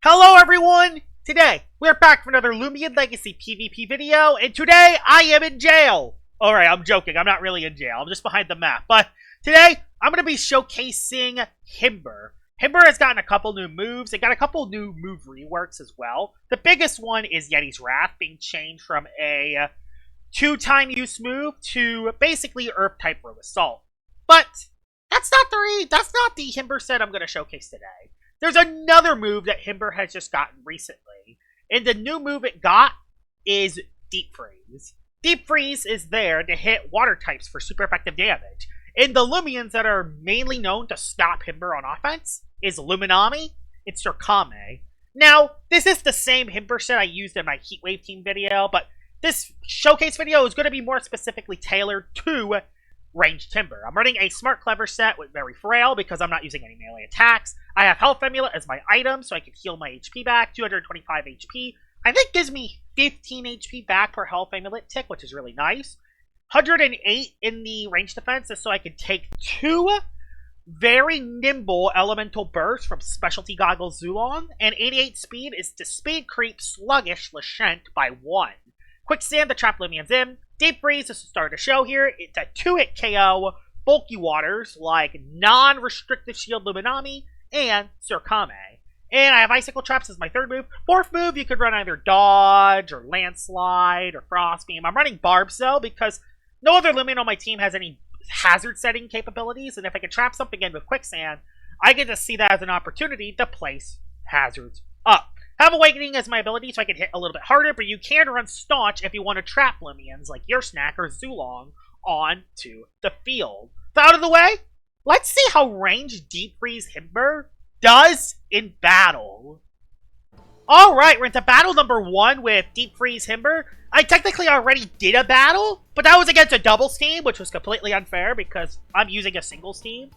Hello everyone! Today, we're back for another Loomian Legacy PvP video, and today, I am in jail! Alright, I'm joking, I'm not really in jail, I'm just behind the map, but today, I'm going to be showcasing Himber. Himber has gotten a couple new moves, and got a couple new move reworks as well. The biggest one is Yeti's Wrath being changed from a 2-time use move to basically Earth-type Rogue Assault. But, that's not the Himber set I'm going to showcase today. There's another move that Himber has just gotten recently, and the new move it got is Deep Freeze. Deep Freeze is there to hit water types for super effective damage, and the Loomians that are mainly known to stop Himber on offense is Luminami and Surkame. Now, this is the same Himber set I used in my Heatwave team video, but this showcase video is going to be more specifically tailored to ranged Himber. I'm running a Smart Clever set with Very Frail because I'm not using any melee attacks. I have Health Amulet as my item so I can heal my HP back, 225 HP. I think gives me 15 HP back per Health Amulet tick, which is really nice. 108 in the range defense is so I can take 2 very nimble elemental bursts from Specialty Goggles Zulon, and 88 speed is to speed creep Sluggish Lashent by 1. Quicksand to trap Loomians in. Deep Freeze is to start the show here. It's a 2-hit KO, bulky waters like non-restrictive shield Luminami and Surkame. And I have Icicle Traps as my third move. Fourth move, you could run either Dodge or Landslide or Frost Beam. I'm running Barbs though because no other Loomian on my team has any hazard setting capabilities, and if I can trap something in with Quicksand, I get to see that as an opportunity to place hazards up. Have Awakening as my ability so I can hit a little bit harder, but you can run Staunch if you want to trap Loomians like Your Snack or Zulong onto the field. So out of the way, let's see how ranged Deep Freeze Himbrr does in battle. Alright, we're into battle number 1 with Deep Freeze Himbrr. I technically already did a battle, but that was against a doubles team, which was completely unfair because I'm using a singles team.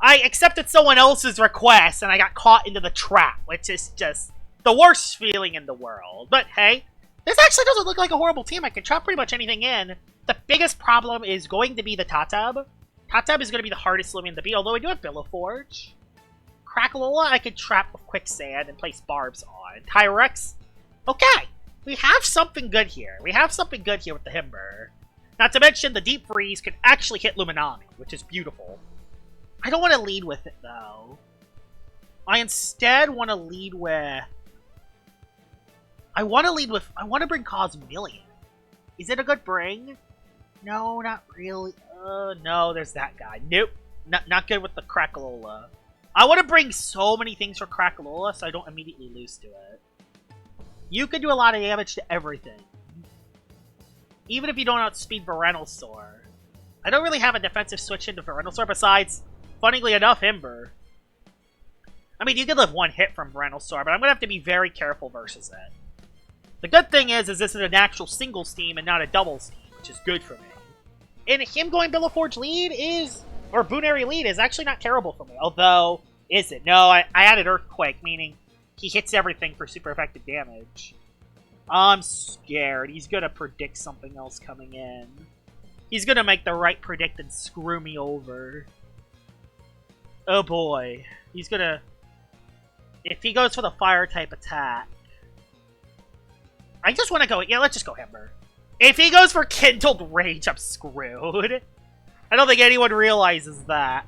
I accepted someone else's request and I got caught into the trap, which is just the worst feeling in the world. But hey, this actually doesn't look like a horrible team. I can trap pretty much anything in. The biggest problem is going to be the Tatab. Tatab is going to be the hardest Loomian to beat, although I do have Billoforge. Crackalola I could trap with Quicksand and place Barbs on. Tyrex, okay, we have something good here. We have something good here with the Himber. Not to mention the Deep Freeze can actually hit Luminami, which is beautiful. I don't want to lead with it, though. I instead want to lead with... I want to bring Cosmillion. Is it a good bring? No, not really. No, there's that guy. Nope. Not good with the Crackalola. I want to bring so many things for Crackalola so I don't immediately lose to it. You can do a lot of damage to everything. Even if you don't outspeed Venusaur. I don't really have a defensive switch into Venusaur besides, funnily enough, Himber. I mean, you can live one hit from Venusaur, but I'm going to have to be very careful versus it. The good thing is this is an actual singles team and not a doubles team, which is good for me. And him going Billoforge lead is, or Boonary lead is actually not terrible for me. Although, is it? No, I added Earthquake, meaning he hits everything for super effective damage. I'm scared. He's going to predict something else coming in. He's going to make the right predict and screw me over. Oh boy. He's going to... If he goes for the fire type attack... I just want to go... Yeah, let's just go Himber. If he goes for Kindled Rage, I'm screwed. I don't think anyone realizes that.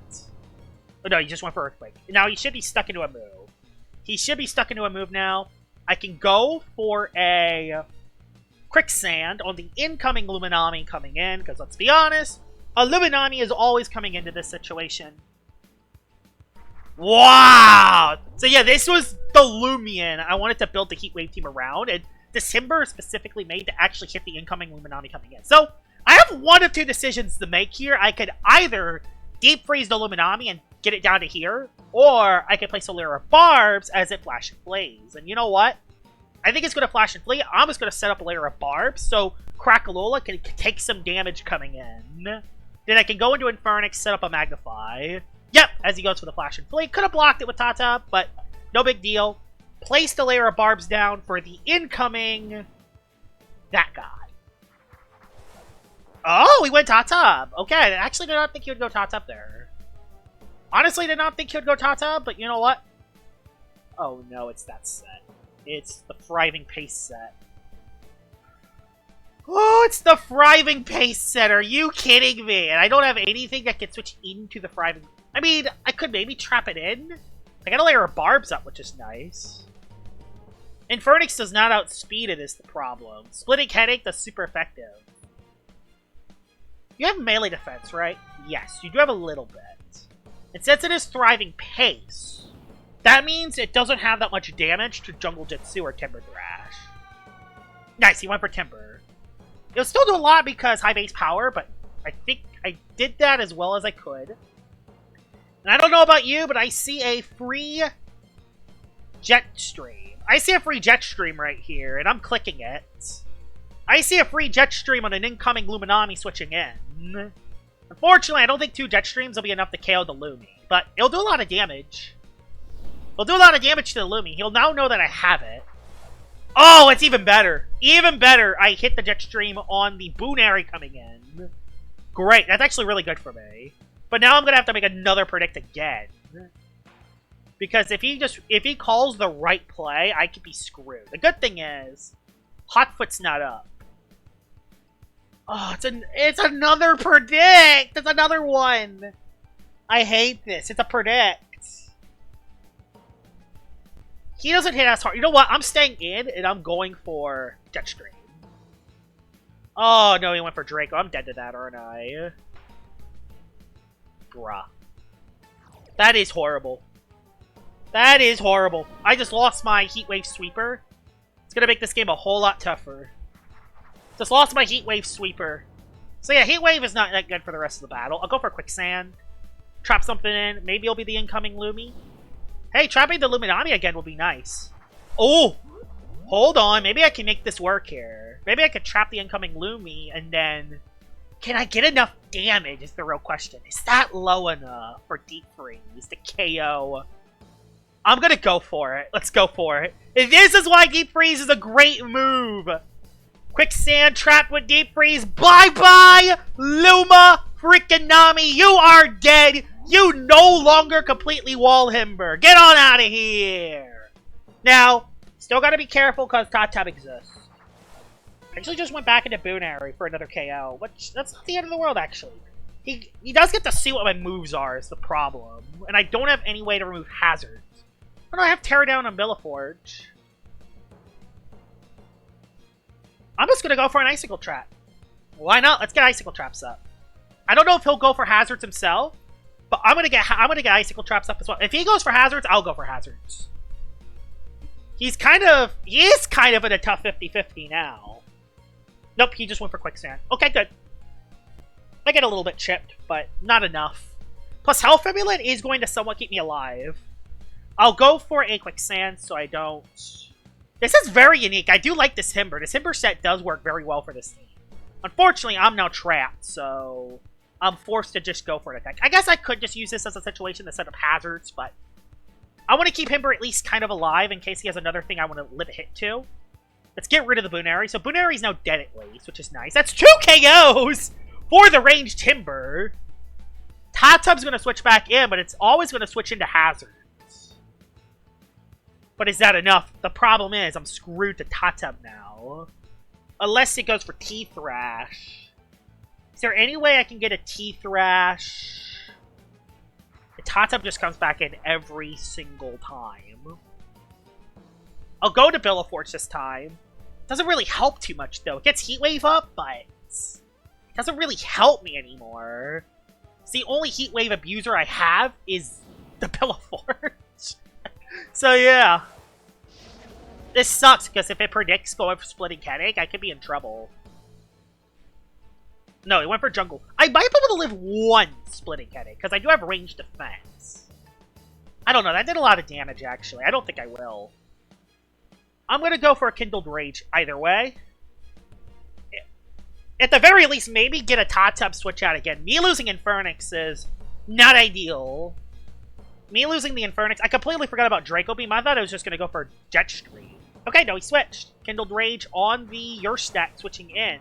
Oh, no, he just went for Earthquake. Now, he should be stuck into a move. He should be stuck into a move now. I can go for a Quicksand on the incoming Luminami coming in, because let's be honest, a Luminami is always coming into this situation. Wow! So yeah, this was the Loomian I wanted to build the Heatwave team around, and this Himber is specifically made to actually hit the incoming Luminami coming in. So, I have one of two decisions to make here. I could either Deep Freeze the Luminami and get it down to here, or I could place a Layer of Barbs as it Flash and Blaze. And you know what? I think it's going to Flash and Flee. I'm just going to set up a Layer of Barbs, so Crackalola can take some damage coming in. Then I can go into Infernix, set up a Magnify. Yep, as he goes for the Flash and Flee. Could have blocked it with Tata, but no big deal. Place the Layer of Barbs down for the incoming... that guy. Oh, he went Tata. Okay, I actually did not think he would go Tata there. Honestly, did not think he would go Tata, but you know what? Oh no, it's that set. It's the Thriving Pace set. Oh, it's the Thriving Pace set. Are you kidding me? And I don't have anything that can switch into the Thriving... I mean, I could maybe trap it in. I got a Layer of Barbs up, which is nice. Infernix does not outspeed it is the problem. Splitting Headache does super effective. You have melee defense, right? Yes, you do have a little bit. And since it is Thriving Pace, that means it doesn't have that much damage to Jungle Jitsu or Timber Thrash. Nice, he went for Timber. It'll still do a lot because high base power, but I think I did that as well as I could. And I don't know about you, but I see a free jet stream. I see a free jet stream right here, and I'm clicking it. I see a free jet stream on an incoming Luminami switching in. Unfortunately, I don't think 2 jet streams will be enough to KO the Lumi, but it'll do a lot of damage. It'll do a lot of damage to the Lumi. He'll now know that I have it. Oh, it's even better. Even better. I hit the jet stream on the Boonary coming in. Great. That's actually really good for me. But now I'm going to have to make another predict again. Because if he calls the right play, I could be screwed. The good thing is, Hotfoot's not up. Oh, it's another predict! It's another one! I hate this. It's a predict. He doesn't hit as hard. You know what? I'm staying in, and I'm going for Jetstream. Oh, no, he went for Draco. I'm dead to that, aren't I? Bruh. That is horrible. That is horrible. I just lost my Heatwave Sweeper. It's going to make this game a whole lot tougher. Just lost my Heatwave Sweeper. So yeah, Heatwave is not that good for the rest of the battle. I'll go for Quicksand. Trap something in. Maybe it'll be the incoming Lumi. Hey, trapping the Luminami again will be nice. Oh! Hold on. Maybe I can make this work here. Maybe I could trap the incoming Lumi and then... Can I get enough damage is the real question. Is that low enough for Deep Freeze to KO... I'm gonna go for it. Let's go for it. This is why Deep Freeze is a great move. Quicksand trapped with Deep Freeze. Bye-bye, Luma freaking Nami. You are dead. You no longer completely wall Himber. Get on out of here. Now, still gotta be careful because Tatab exists. I actually just went back into Boonary for another KO, which that's not the end of the world, actually. He does get to see what my moves are is the problem. And I don't have any way to remove hazards. I don't have Tear Down and Billaforge. I'm just gonna go for an Icicle Trap. Why not? Let's get Icicle Traps up. I don't know if he'll go for hazards himself, but I'm gonna get Icicle Traps up as well. If he goes for hazards, I'll go for hazards. He is kind of in a tough 50-50 now. Nope, he just went for Quicksand. Okay, good. I get a little bit chipped, but not enough. Plus, Health Fibulant is going to somewhat keep me alive. I'll go for a Quicksand so I don't... This is very unique. I do like this Himber. This Himber set does work very well for this team. Unfortunately, I'm now trapped, so I'm forced to just go for an attack. I guess I could just use this as a situation to set up hazards, but I want to keep Himber at least kind of alive in case he has another thing I want to live a hit to. Let's get rid of the Boonary. So Boonary's now dead at least, which is nice. That's 2 KOs for the ranged Himber. Tatab's going to switch back in, but it's always going to switch into hazards. But is that enough? The problem is I'm screwed to Tatab now. Unless it goes for T-Thrash. Is there any way I can get a T-Thrash? Tatab just comes back in every single time. I'll go to Billaforge this time. Doesn't really help too much, though. It gets Heatwave up, but it doesn't really help me anymore. It's the only Heatwave abuser I have is the Billaforge. So, yeah. This sucks, because if it predicts going for Splitting Headache, I could be in trouble. No, he went for Jungle. I might be able to live 1 Splitting Headache, because I do have ranged defense. I don't know, that did a lot of damage, actually. I don't think I will. I'm going to go for a Kindled Rage either way. At the very least, maybe get a Tatab switch out again. Me losing Infernix is not ideal. Me losing the Infernix, I completely forgot about Draco Beam. I thought I was just going to go for Jetstream. Okay, no, he switched. Kindled Rage on the Yerstack switching in.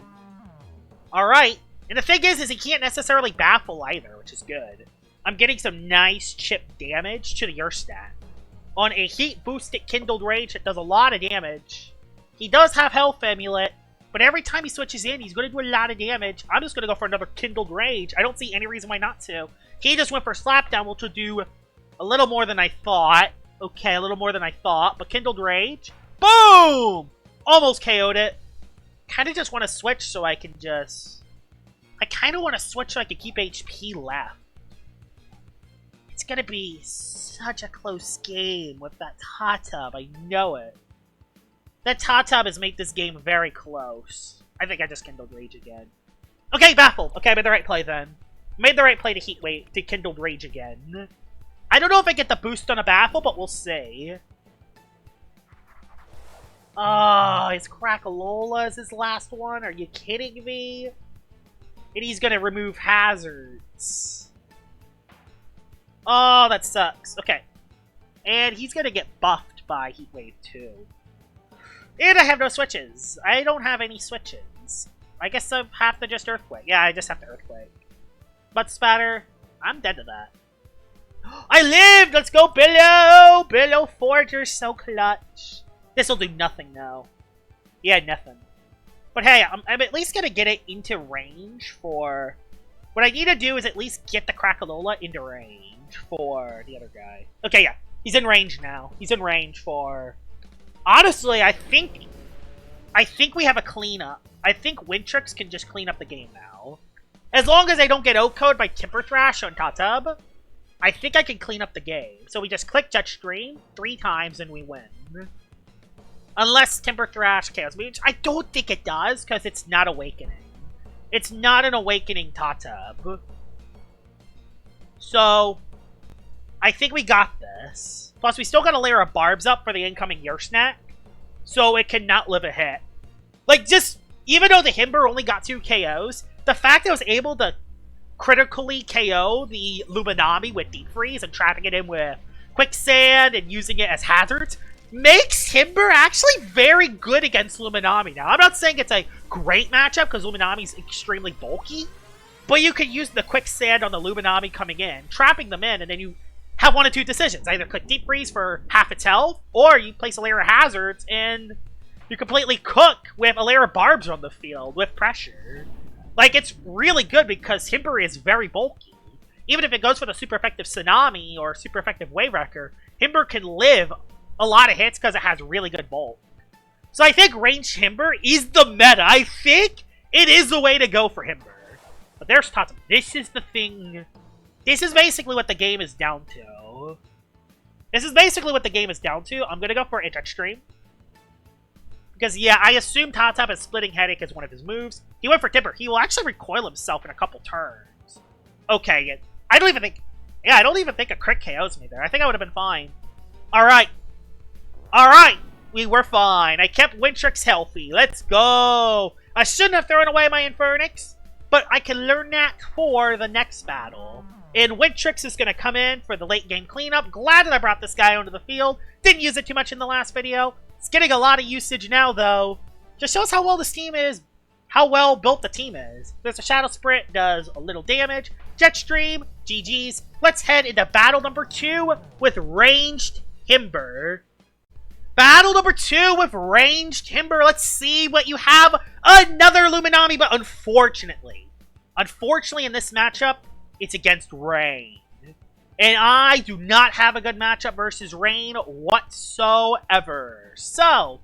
Alright. And the thing is he can't necessarily baffle either, which is good. I'm getting some nice chip damage to the Yerstack. on a heat-boosted Kindled Rage that does a lot of damage. He does have Health Amulet, but every time he switches in, he's going to do a lot of damage. I'm just going to go for another Kindled Rage. I don't see any reason why not to. He just went for Slapdown, which will do a little more than I thought. Okay, a little more than I thought, but Kindled Rage. Boom! Almost KO'd it. Kind of just want to switch so I can just... I kind of want to switch so I can keep HP left. It's going to be such a close game with that hot tub. I know it. That hot tub has made this game very close. I think I just Kindled Rage again. Okay, baffled. Okay, I made the right play then. Made the right play to Heat Wave, to Kindled Rage again. I don't know if I get the boost on a baffle, but we'll see. Oh, his Crackalola is his last one? Are you kidding me? And he's gonna remove hazards. Oh, that sucks. Okay. And he's gonna get buffed by Heat Wave 2. And I have no switches. I don't have any switches. I guess I have to just Earthquake. Yeah, I just have to Earthquake. Butt Spatter. I'm dead to that. I lived! Let's go, Billow! Billow Forger, so clutch. This will do nothing, though. Yeah, nothing. But hey, I'm at least going to get it into range for... What I need to do is at least get the Crackalola into range for the other guy. Okay, yeah. He's in range now. He's in range for... Honestly, I think we have a cleanup. I think Wintrix can just clean up the game now. As long as I don't get Oak-Code by Timber Thrash on Tatub, I think I can clean up the game. So we just click Judge Stream 3 times and we win. Unless Timber Thrash KOs me, which I don't think it does, because it's not Awakening. It's not an Awakening Tatub. So, I think we got this. Plus, we still got a Layer of Barbs up for the incoming Yersnack, so it cannot live a hit. Like, just, even though the Himber only got 2 KOs, the fact that I was able to critically KO the Luminami with Deep Freeze and trapping it in with Quicksand and using it as hazards makes Himber actually very good against Luminami. Now, I'm not saying it's a great matchup because Luminami's extremely bulky, but you can use the Quicksand on the Luminami coming in, trapping them in, and then you have 1 of 2 decisions. Either click Deep Freeze for half its health, or you place a Layer of Hazards and you completely cook with a Layer of Barbs on the field with pressure. Like, it's really good because Himber is very bulky. Even if it goes for the super effective Tsunami or super effective Wave Wrecker, Himber can live a lot of hits because it has really good bulk. So I think ranged Himber is the meta. I think it is the way to go for Himber. But there's Tatum. This is the thing. This is basically what the game is down to. This is basically what the game is down to. I'm going to go for a touch stream. Because, yeah, I assume Tatap is Splitting Headache as one of his moves. He went for Timber. He will actually recoil himself in a couple turns. Okay, I don't even think... Yeah, I don't even think a crit KOs me there. I think I would have been fine. Alright. Alright! We were fine. I kept Wintrix healthy. Let's go! I shouldn't have thrown away my Infernix, but I can learn that for the next battle. And Wintrix is going to come in for the late game cleanup. Glad that I brought this guy onto the field. Didn't use it too much in the last video. It's getting a lot of usage now, though. Just shows how well this team is, how well built the team is. There's a Shadow Sprint, does a little damage. Jetstream, GG's. Let's head into battle number 2 with ranged Himber. Battle number 2 with ranged Himber. Let's see what you have. Another Luminami, but unfortunately in this matchup, it's against Rain. And I do not have a good matchup versus Rain whatsoever. So,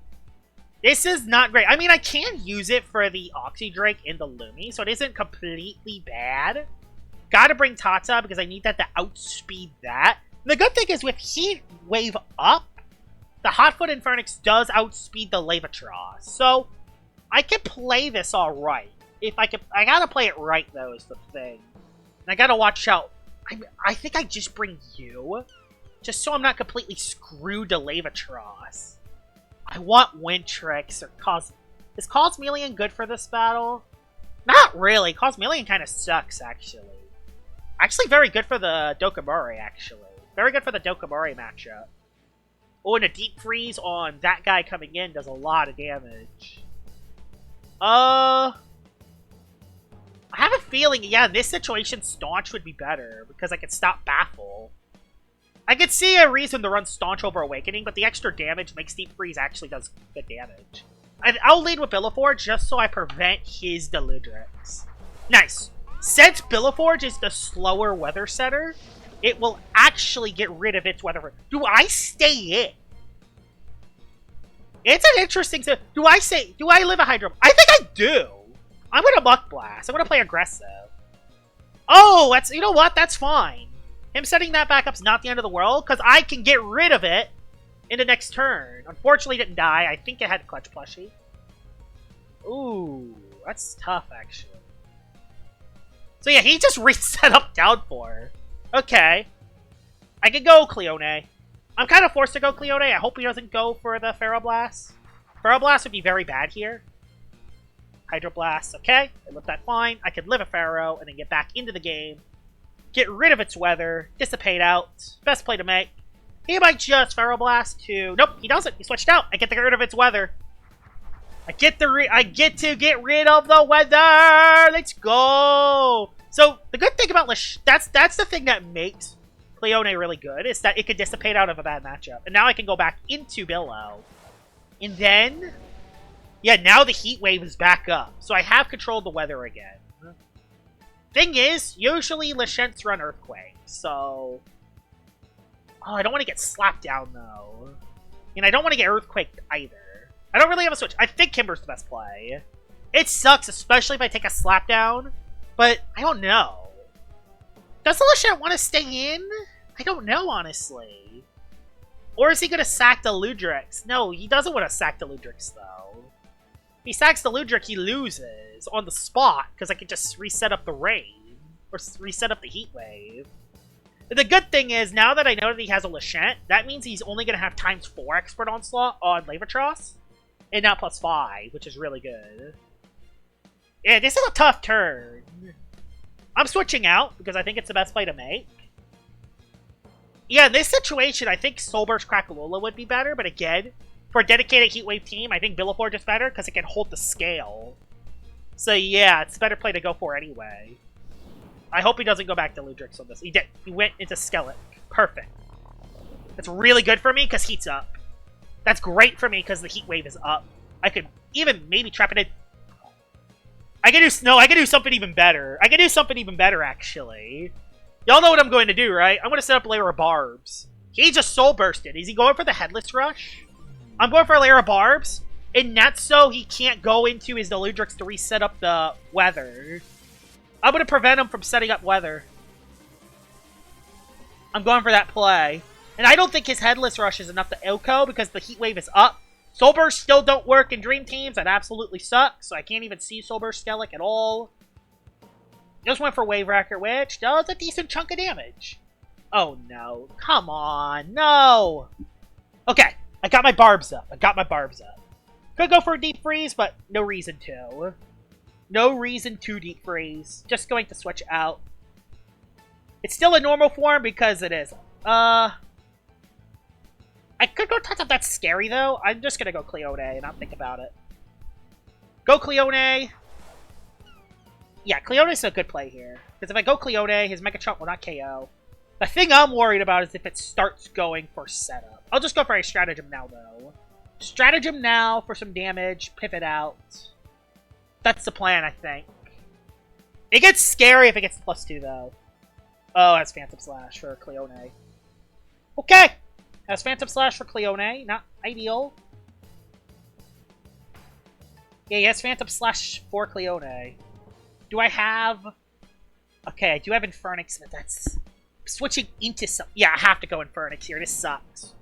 this is not great. I mean, I can use it for the Oxy Drake in the Lumi, so it isn't completely bad. Gotta bring Tata because I need that to outspeed that. The good thing is with Heat Wave up, the Hotfoot Infernix does outspeed the Lavatros. So, I can play this alright. I gotta play it right, though, is the thing. And I gotta watch out. I think I just bring you, just so I'm not completely screwed to Lavatros. I want Wintrix or Cos... Is Cosmeleon good for this battle? Not really. Cosmeleon kind of sucks, actually. Actually, very good for the Dokabari, actually. Very good for the Dokabari matchup. Oh, and a Deep Freeze on that guy coming in does a lot of damage. I have a feeling, yeah, in this situation, Staunch would be better, because I could stop Baffle. I could see a reason to run Staunch over Awakening, but the extra damage makes Deep Freeze actually does good damage. I'll lead with Billaforge just so I prevent his Deludrix. Nice. Since Billaforge is the slower weather setter, it will actually get rid of its weather. Do I stay in? It's an interesting... Do I live a Hydro? I think I do. I'm going to Muck Blast. I'm going to play aggressive. Oh, that's... You know what? That's fine. Him setting that back up's not the end of the world, because I can get rid of it in the next turn. Unfortunately, it didn't die. I think it had Clutch Plushie. Ooh, that's tough, actually. So yeah, he just reset up Downpour. Okay. I could go Cleone. I'm kind of forced to go Cleone. I hope he doesn't go for the Feral Blast. Feral Blast would be very bad here. Hydro Blast, okay. I live that fine. I could live a Pharaoh and then get back into the game. Get rid of its weather. Dissipate out. Best play to make. He might just Feral Blast to... Nope, he doesn't. He switched out. I get to get rid of its weather. I get to get rid of the weather! Let's go! So, the good thing about that's the thing that makes Cleone really good, is that it could dissipate out of a bad matchup. And now I can go back into Billow. And then... Yeah, now the Heat Wave is back up. So I have controlled the weather again. Thing is, usually Lachents run Earthquake, so... Oh, I don't want to get slapped down, though. And I don't want to get Earthquaked either. I don't really have a switch. I think Himber's the best play. It sucks, especially if I take a slap down, but I don't know. Does the Lachent want to stay in? I don't know, honestly. Or is he going to sack the Ludrix? No, he doesn't want to sack the Ludrix, though. If he sacks the Ludrix, he loses on the spot, because I can just reset up the rain, or reset up the Heat Wave. The good thing is, now that I know that he has a Lachent, that means he's only going to have ×4 Expert Onslaught on Lavatros, and not +5, which is really good. Yeah, this is a tough turn. I'm switching out, because I think it's the best play to make. Yeah, in this situation, I think Soulburst Crackalola would be better, but again, for a dedicated Heatwave team, I think Billaforge is better, because it can hold the scale. So yeah, it's a better play to go for anyway. I hope he doesn't go back to Ludrix on this. He did. He went into Skelett. Perfect. That's really good for me, because Heat's up. That's great for me, because the Heat Wave is up. I could even maybe trap it in. I can do something even better. I can do something even better, actually. Y'all know what I'm going to do, right? I'm going to set up Layer of Barbs. He just Soul Bursted. Is he going for the Headless Rush? I'm going for a Layer of Barbs. And that's so he can't go into his Deludrix to reset up the weather. I'm going to prevent him from setting up weather. I'm going for that play. And I don't think his Headless Rush is enough to Ilko because the Heat Wave is up. Soul Burst still don't work in Dream Teams. That absolutely sucks. So I can't even see Soul Burst Skellic at all. Just went for Wave Wrecker, which does a decent chunk of damage. Oh no. Come on. No. Okay. I got my Barbs up. Could go for a Deep Freeze, but no reason to. No reason to Deep Freeze. Just going to switch out. It's still a normal form because it is. I could go touch up. That's scary, though. I'm just going to go Cleone and not think about it. Go Cleone. Yeah, Cleone's a good play here. Because if I go Cleone, his Mega Chomp will not KO. The thing I'm worried about is if it starts going for setup. I'll just go for a Stratagem now, though. Stratagem now for some damage. Pivot out. That's the plan, I think. It gets scary if it gets +2, though. Oh, that's Phantom Slash for Cleone. Okay! Has Phantom Slash for Cleone. Not ideal. Yeah, he has Phantom Slash for Cleone. Do I have... Okay, I do have Infernix, but that's... Switching into some... Yeah, I have to go Infernix here. This sucks.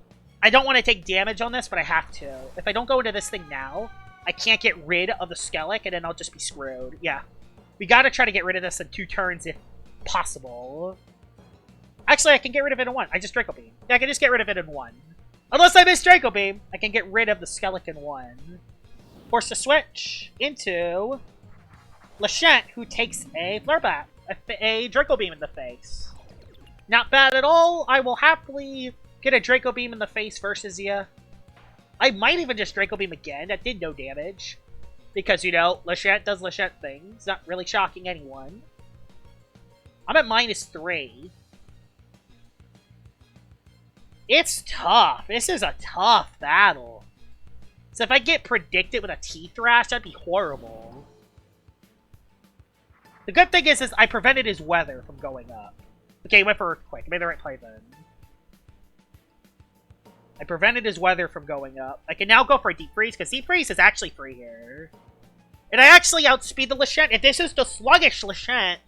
I don't want to take damage on this, but I have to. If I don't go into this thing now, I can't get rid of the Skellic, and then I'll just be screwed. Yeah. We gotta try to get rid of this in 2 turns if possible. Actually, I can get rid of it in 1. I just Draco Beam. Yeah, I can just get rid of it in 1. Unless I miss Draco Beam, I can get rid of the Skellic in 1. Force to switch into Lachent, who takes a Flare Bat. A Draco Beam in the face. Not bad at all. I will happily get a Draco Beam in the face versus you. I might even just Draco Beam again. That did no damage. Because, you know, Lachent does Lachent things. Not really shocking anyone. I'm at -3. It's tough. This is a tough battle. So if I get predicted with a T-Thrash, that'd be horrible. The good thing is I prevented his weather from going up. Okay, he went for Earthquake. I made the right play then. I prevented his weather from going up. I can now go for a Deep Freeze, because Deep Freeze is actually free here. And I actually outspeed the Lashent. If this is the sluggish Lashent,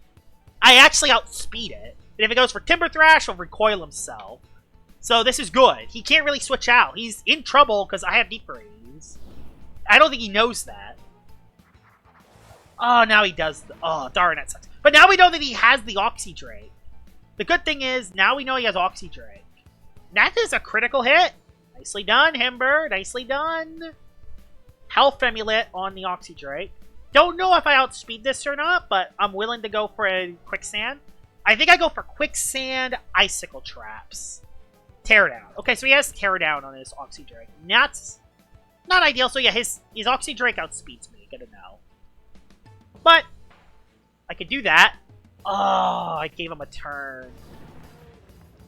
I actually outspeed it. And if it goes for Timber Thrash, he'll recoil himself. So this is good. He can't really switch out. He's in trouble because I have Deep Freeze. I don't think he knows that. Oh, now he does. Oh, darn, that sucks. But now we know that he has the Oxy Drake. The good thing is, now we know he has Oxy Drake. That is a critical hit. Nicely done, Himber. Nicely done. Health Amulet on the Oxy Drake. Don't know if I outspeed this or not, but I'm willing to go for a Quicksand. I think I go for Quicksand, Icicle Traps. Teardown. Okay, so he has Teardown on his Oxy Drake. That's not ideal. So yeah, his Oxy Drake outspeeds me. Good to know. But I could do that. Oh, I gave him a turn.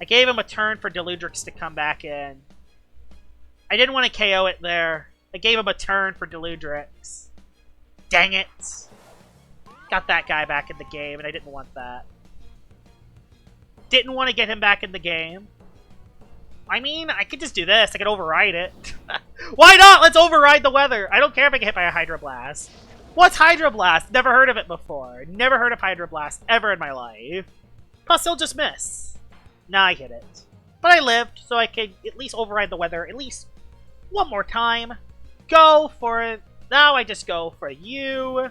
I gave him a turn for Deludrix to come back in. I didn't want to KO it there. I gave him a turn for Deludrix. Dang it. Got that guy back in the game, and I didn't want that. Didn't want to get him back in the game. I mean, I could just do this. I could override it. Why not? Let's override the weather. I don't care if I get hit by a Hydro Blast. What's Hydro Blast? Never heard of it before. Never heard of Hydro Blast ever in my life. Plus, he'll just miss. Nah, I hit it. But I lived, so I could at least override the weather at least one more time. Go for it. Now I just go for you.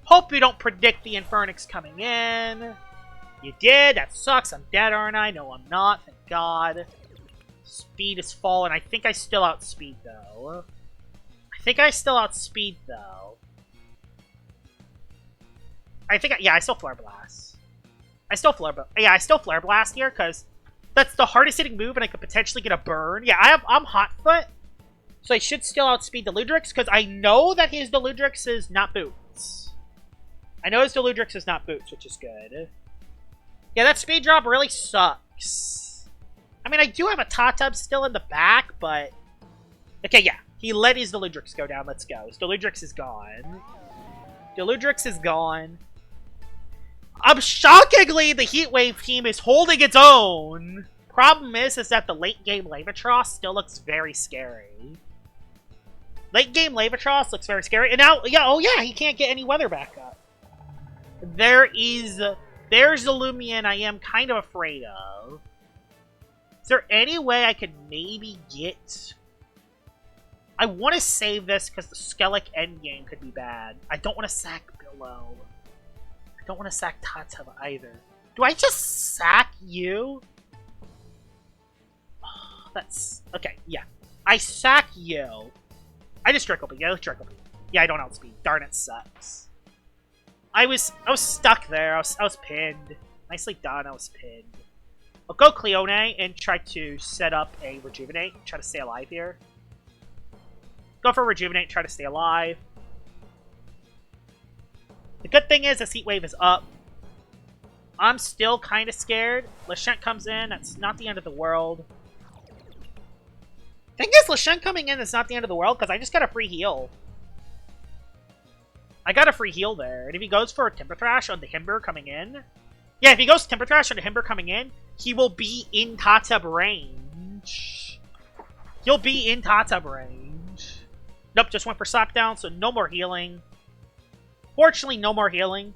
Hope you don't predict the Infernix coming in. You did. That sucks. I'm dead, aren't I? No, I'm not. Thank God. Speed is fallen. I think I still outspeed, though. I still Flare Blast. I still Flare Blast here, because that's the hardest hitting move, and I could potentially get a burn. Yeah, I'm Hot Foot, so I should still outspeed Deludrix, because I know that his Deludrix is not Boots. Which is good. Yeah, that speed drop really sucks. I mean, I do have a Tatub still in the back, but... Okay, yeah. He let his Deludrix go down. Let's go. His Deludrix is gone. Shockingly, the Heatwave team is holding its own. Problem is that the late game Levatros still looks very scary. And now, he can't get any weather back up. There's the Loomian I am kind of afraid of. Is there any way I could maybe get... I want to save this because the Skellic endgame could be bad. I don't want to sack Billow. I don't want to sack Tatub either. Do I just sack you? Oh, that's... Okay, yeah. I sack you. I just Draco Beam. Yeah, I don't outspeed. Darn, it sucks. I was stuck there. I was pinned. Nicely done, I was pinned. I'll go Cleone and try to set up a Rejuvenate. Try to stay alive here. Go for Rejuvenate, try to stay alive. The good thing is this Heat Wave is up. I'm still kind of scared. Lashent comes in, that's not the end of the world. Thing is, Lashent coming in is not the end of the world, because I just got a free heal. I got a free heal there. And if he goes for a Timber Thrash on the Himber coming in... Yeah, if he goes Timber Thrash on the Himber coming in, he will be in Tatub range. Nope, just went for Slapdown, so no more healing. Fortunately, no more healing.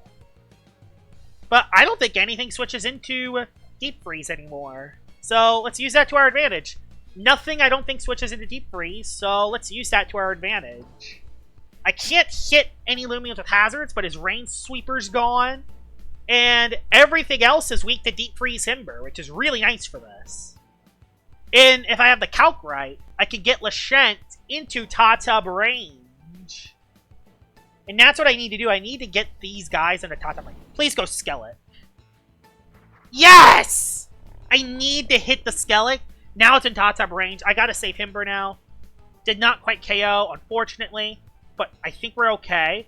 But I don't think anything switches into Deep Freeze anymore. So let's use that to our advantage. Nothing, I don't think, switches into Deep Freeze, so let's use that to our advantage. I can't hit any Loomians with hazards, but his Rain Sweeper's gone. And everything else is weak to Deep Freeze Himber, which is really nice for this. And if I have the calc right, I can get Lashent into Tatub range. And that's what I need to do. I need to get these guys into Tatub range. Please go Skellet. Yes! I need to hit the Skellet. Now it's in Tatub range. I gotta save Himber now. Did not quite KO, unfortunately. But I think we're okay.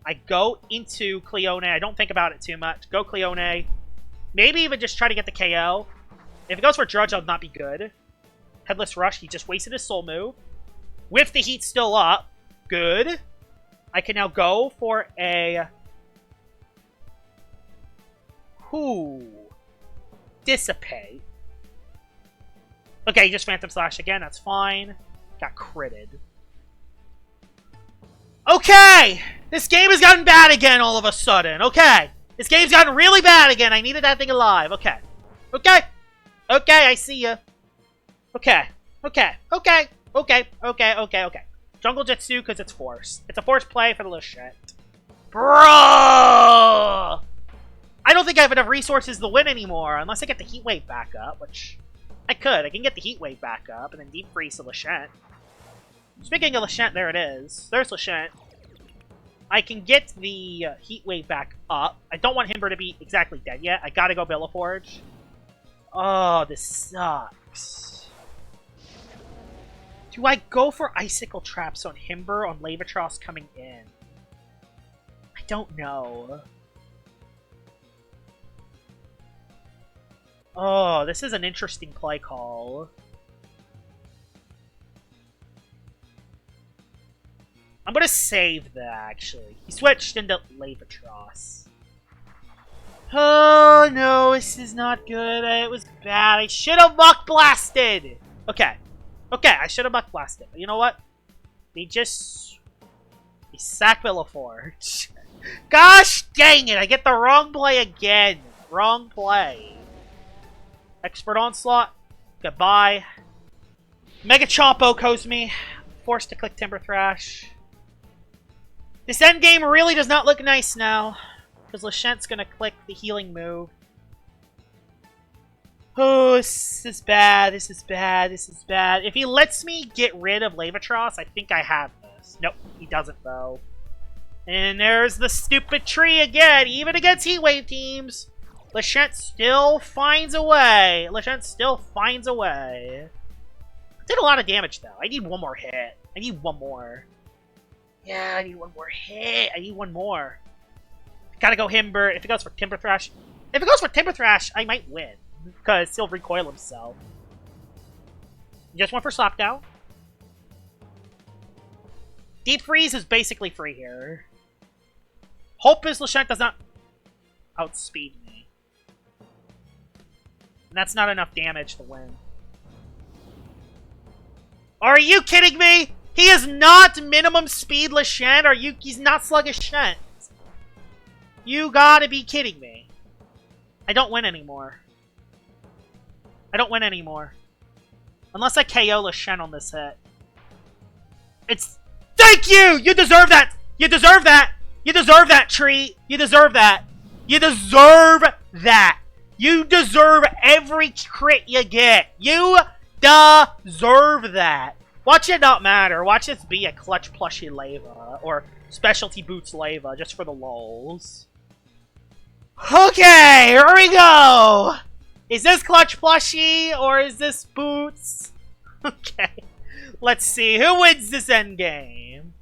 I go into Cleone. I don't think about it too much. Go Cleone. Maybe even just try to get the KO. If it goes for Drudge, that would not be good. Headless Rush, he just wasted his soul move. With the heat still up. Good. I can now go for a... Dissipate. Okay, just Phantom Slash again, that's fine. Got critted. Okay! This game has gotten bad again all of a sudden. Okay. This game's gotten really bad again. I needed that thing alive. Okay. Okay. Okay, I see ya. Okay. Okay. Okay. Okay. Okay. Okay. Okay. Jungle Jutsu because it's forced. It's a forced play for the Lashent. Bro! I don't think I have enough resources to win anymore unless I get the Heat Wave back up, which I could. I can get the Heat Wave back up and then Deep Freeze the Lashent. Speaking of Lashent, there it is. There's Lashent. I can get the Heat Wave back up. I don't want Himber to be exactly dead yet. I gotta go Bellaforge. Oh, this sucks. Do I go for Icicle Traps on Himber on Levatros coming in? I don't know. Oh, this is an interesting play call. I'm gonna save that, actually. He switched into Levatros. Oh, no, this is not good. It was bad. I should have Muck Blasted! Okay. Okay, I should have Muck Blasted. But you know what? We sack Bellaforge. Gosh dang it! I get the wrong play again. Wrong play. Expert Onslaught. Goodbye. Mega Chompo goes me. Forced to click Timber Thrash. This endgame really does not look nice now. Because Lashent's gonna click the healing move. Oh, this is bad. This is bad. This is bad. If he lets me get rid of Levatros, I think I have this. Nope, he doesn't though. And there's the stupid tree again. Even against Heatwave teams, Lashent still finds a way. Lashent still finds a way. Did a lot of damage though. I need one more hit. I need one more. Yeah, I need one more hit. I need one more. Gotta go Himber. If it goes for Timber Thrash. If it goes for Timber Thrash, I might win. Because he'll recoil himself. Just one for Slap Down. Deep Freeze is basically free here. Hope is Lashent does not outspeed me. And that's not enough damage to win. Are you kidding me? He is not minimum speed Lashent. He's not sluggish Shent. You gotta be kidding me. I don't win anymore. I don't win anymore. Unless I KO Lashent on this hit. It's... Thank you! You deserve that! You deserve that! You deserve that, tree! You deserve that! You deserve that! You deserve every crit you get! You deserve that! Watch it not matter. Watch this be a clutch plushie Lava. Or specialty boots Lava, just for the lulz. Okay, here we go! Is this clutch plushie, or is this boots? Okay, let's see. Who wins this endgame?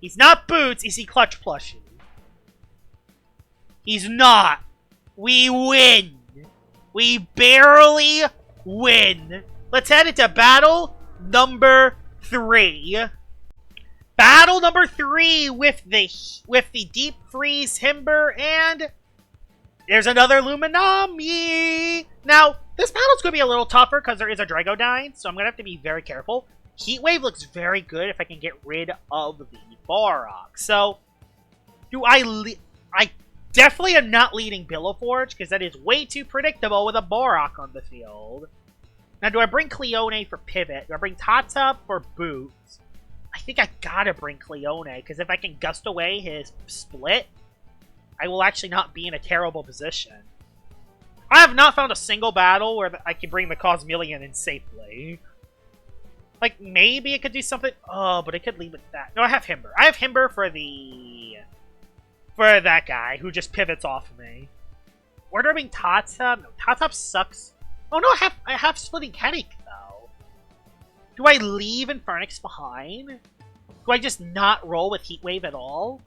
He's not boots, is he clutch plushie? He's not. We win. We barely win. Let's head into battle number 3. Battle number 3 with the Deep Freeze Himbrr, and there's another Luminami. Now, this battle's going to be a little tougher because there is a Dragodyne, so I'm going to have to be very careful. Heat Wave looks very good if I can get rid of the Barok. So, I definitely am not leading Bellaforge because that is way too predictable with a Barok on the field. Now, do I bring Cleone for pivot? Do I bring Tata for boots? I think I gotta bring Cleone because if I can gust away his split, I will actually not be in a terrible position. I have not found a single battle where I can bring the Cosmillion in safely. Like, maybe it could do something. Oh, but I could leave it at that. No, I have Himber. I have Himber for that guy who just pivots off of me. Where do I bring Tata? No, Tata sucks. Oh no, I have Splitting Headache though. Do I leave Infernix behind? Do I just not roll with Heat Wave at all?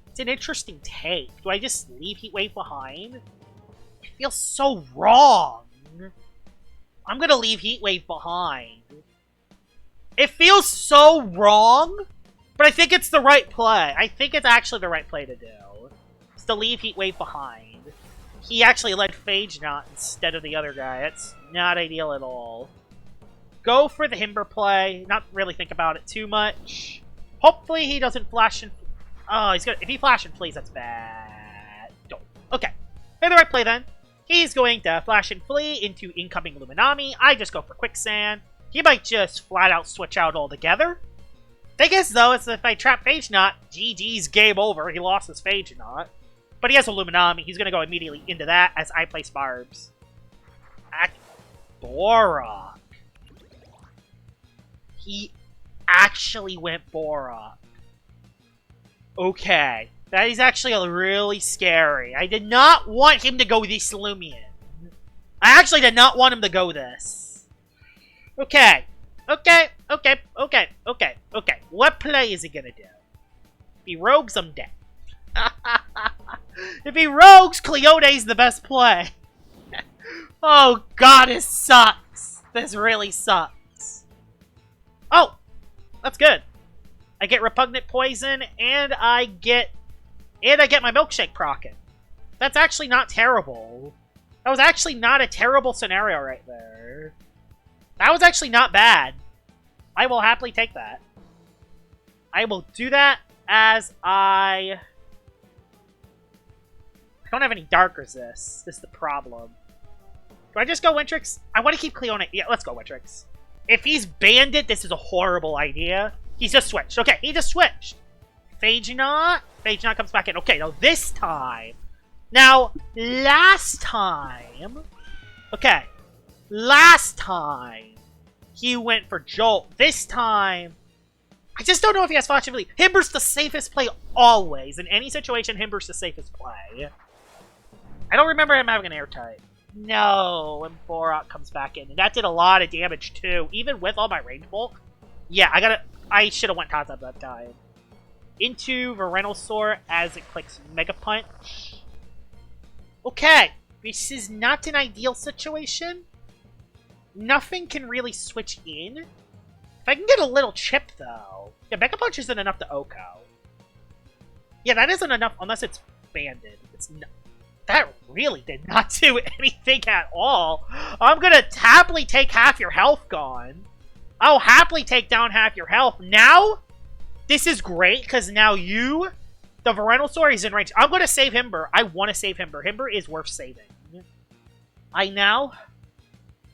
It's an interesting take. Do I just leave Heat Wave behind? It feels so wrong. I'm gonna leave Heatwave behind. It feels so wrong, but I think it's the right play. I think it's actually the right play to do. Is to leave Heatwave behind. He actually led Phage Knot instead of the other guy. That's not ideal at all. Go for the Himber play. Not really think about it too much. Hopefully he doesn't flash and... Oh, he's gonna... If he flash and flees, that's bad. Don't. Okay. Made the right play then. He's going to flash and flee into incoming Luminami. I just go for Quicksand. He might just flat out switch out altogether. Thing is, though, is if I trap Phage Knot, GG's game over. He lost his Phage Knot. But he has a Luminami. He's going to go immediately into that as I place Barbs. Borak. He actually went Borak. Okay. That is actually really scary. I did not want him to go this Loomian. I actually did not want him to go this. Okay. Okay. What play is he gonna do? If he rogues, I'm dead. If he rogues, Cleode's the best play. Oh god, this sucks. This really sucks. Oh! That's good. I get Repugnant Poison, and I get my Milkshake proccing. That's actually not terrible. That was actually not a terrible scenario right there. That was actually not bad. I will happily take that. I will do that as I don't have any Dark Resist. This is the problem. Do I just go Wintrix? I want to keep Cleone. Yeah, let's go Wintrix. If he's Bandit, this is a horrible idea. He's just switched. Okay, he just switched. Phage Knot. Phage Knot comes back in. Okay, now this time. Now, last time. Okay. Last time, he went for Jolt. This time, I just don't know if he has Flash Ability. Himber's the safest play always. In any situation, Himber's the safest play. I don't remember him having an Airtight. No, and Borak comes back in. And that did a lot of damage, too. Even with all my range bulk. Yeah, I should have went Tata that time. Into Venusaur as it clicks Mega Punch. Okay, this is not an ideal situation. Nothing can really switch in. If I can get a little chip, though. Yeah, Mega Punch isn't enough to Oko. Yeah, that isn't enough unless it's banded. It's not. That really did not do anything at all. I'm gonna happily take half your health gone. I'll happily take down half your health. Now, this is great, because now the Venusaur, is in range. I'm going to save Himber. I want to save Himber. Himber is worth saving.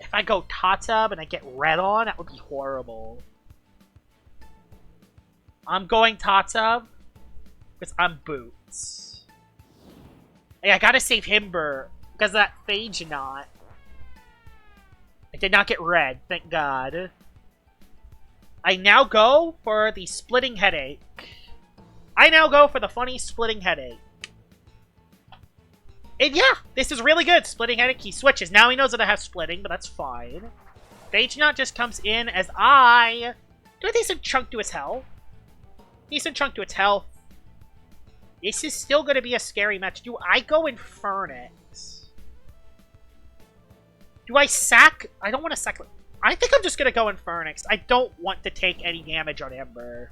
If I go Tatub and I get red on, that would be horrible. I'm going Tatub, because I'm Boots. Hey, I gotta save Himber, because of that Phage Knot. I did not get red, thank god. I now go for the Splitting Headache. I now go for the funny Splitting Headache. And yeah, this is really good. Splitting Headache, he switches. Now he knows that I have Splitting, but that's fine. Phage Knot just comes in as I do a decent chunk to his health. Decent chunk to its health. This is still going to be a scary match. Do I go Infernix? Do I sack? I don't want to sack. I think I'm just going to go Infernix. I don't want to take any damage on Himber.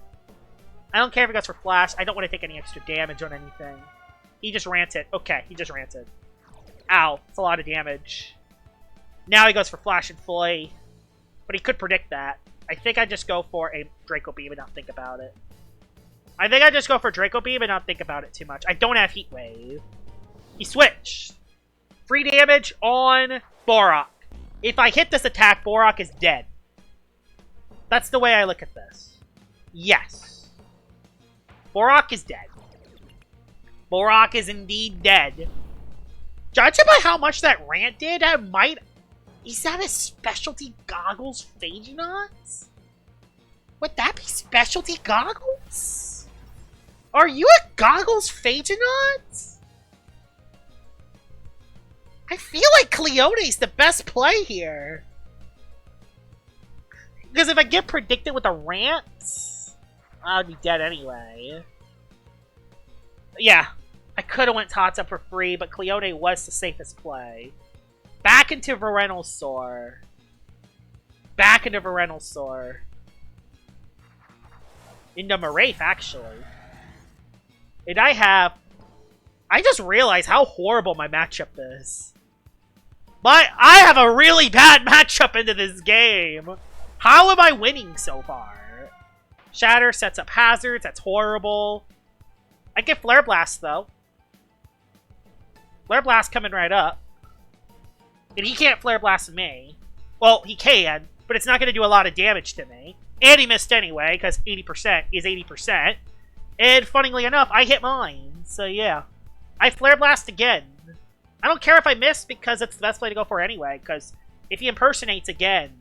I don't care if he goes for Flash. I don't want to take any extra damage on anything. He just ranted. Okay, he just ranted. Ow, it's a lot of damage. Now he goes for Flash and Flay. But he could predict that. I think I just go for a Draco Beam and not think about it. I think I just go for Draco Beam and not think about it too much. I don't have Heat Wave. He switched. Free damage on Borak. If I hit this attack, Borak is dead. That's the way I look at this. Yes. Borak is dead. Borak is indeed dead. Judging by how much that rant did, I might... Is that a Specialty Goggles Phage Knots? Would that be Specialty Goggles? Are you a Goggles Phage Knots? I feel like Cleone's the best play here. Because if I get predicted with a rant, I would be dead anyway. Yeah, I could have went Tata for free, but Cleone was the safest play. Back into Venusaur. Back into Venusaur. Into Marafe, actually. And I just realized how horrible my matchup is. I have a really bad matchup into this game. How am I winning so far? Shatter sets up hazards. That's horrible. I get Flare Blast, though. Flare Blast coming right up. And he can't Flare Blast me. Well, he can, but it's not going to do a lot of damage to me. And he missed anyway, because 80% is 80%. And funnily enough, I hit mine. So yeah. I Flare Blast again. I don't care if I miss, because it's the best play to go for anyway. Because if he impersonates again,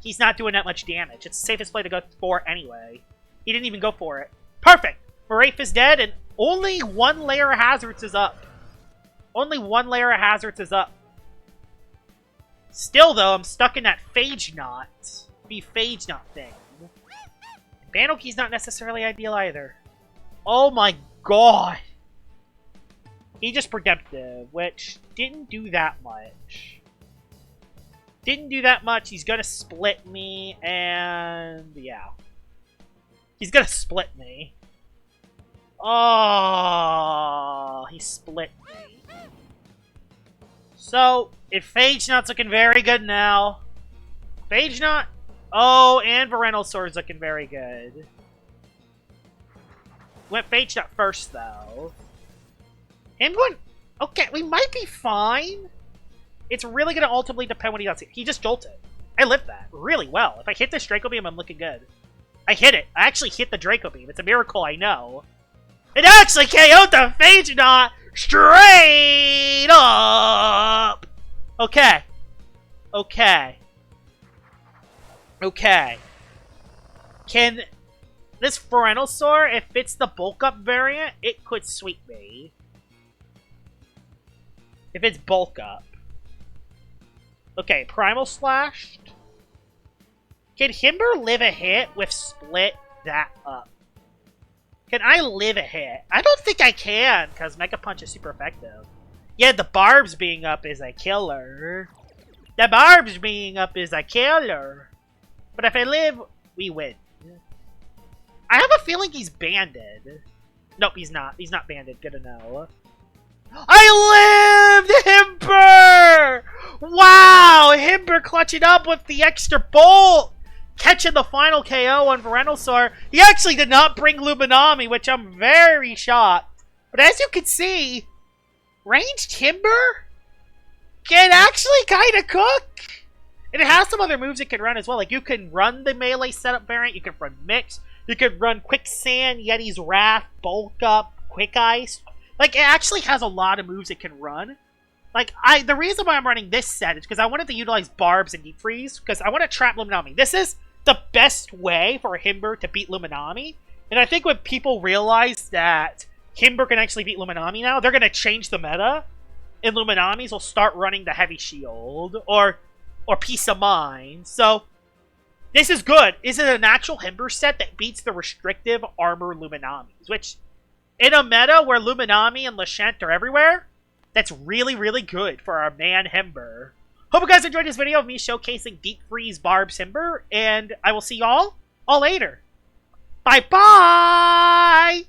he's not doing that much damage. It's the safest play to go for anyway. He didn't even go for it. Perfect! Marafe is dead, and only one Layer of Hazards is up. Only one Layer of Hazards is up. Still, though, I'm stuck in that Phage Knot. Phage Knot thing. Banokey's not necessarily ideal either. Oh my god! He just Redemptive, which didn't do that much. Didn't do that much. He's gonna split me, and yeah. He's gonna split me. Oh, he split me. So, if Phage Knot's looking very good now. Phage Knot? Oh, and Venusaur's looking very good. Went Phage Knot first, though. Him going... Okay, we might be fine. It's really going to ultimately depend what he does. He just jolted. I lived that really well. If I hit this Draco Beam, I'm looking good. I hit it. I actually hit the Draco Beam. It's a miracle, I know. It actually KO'd the Phage Knot straight up! Okay. Okay. Okay. Can this Venusaur, if it's the bulk up variant, it could sweep me. If it's bulk up. Okay, Primal Slashed. Can Himber live a hit with Split that up? Can I live a hit? I don't think I can, because Mega Punch is super effective. Yeah, the Barbs being up is a killer. The Barbs being up is a killer. But if I live, we win. I have a feeling he's banded. Nope, he's not. He's not banded. Good to know. I lived! Himber! Wow! Himber clutching up with the extra bolt! Catching the final KO on Venusaur. He actually did not bring Luminami, which I'm very shocked. But as you can see, ranged Himber can actually kind of cook. And it has some other moves it can run as well. Like, you can run the melee setup variant. You can run Mix. You can run Quicksand, Yeti's Wrath, Bulk Up, Quick Ice. Like, it actually has a lot of moves it can run. Like, the reason why I'm running this set is because I wanted to utilize Barbs and Deep Freeze. Because I want to trap Luminami. This is the best way for Himber to beat Luminami. And I think when people realize that Himber can actually beat Luminami now, they're going to change the meta. And Luminamis will start running the Heavy Shield. Or Peace of Mind. So, this is good. Is it a natural Himber set that beats the restrictive armor Luminamis? Which, in a meta where Luminami and Lashent are everywhere, that's really, really good for our man Himber. Hope you guys enjoyed this video of me showcasing Deep Freeze Barbs Himber, and I will see y'all all later. Bye-bye!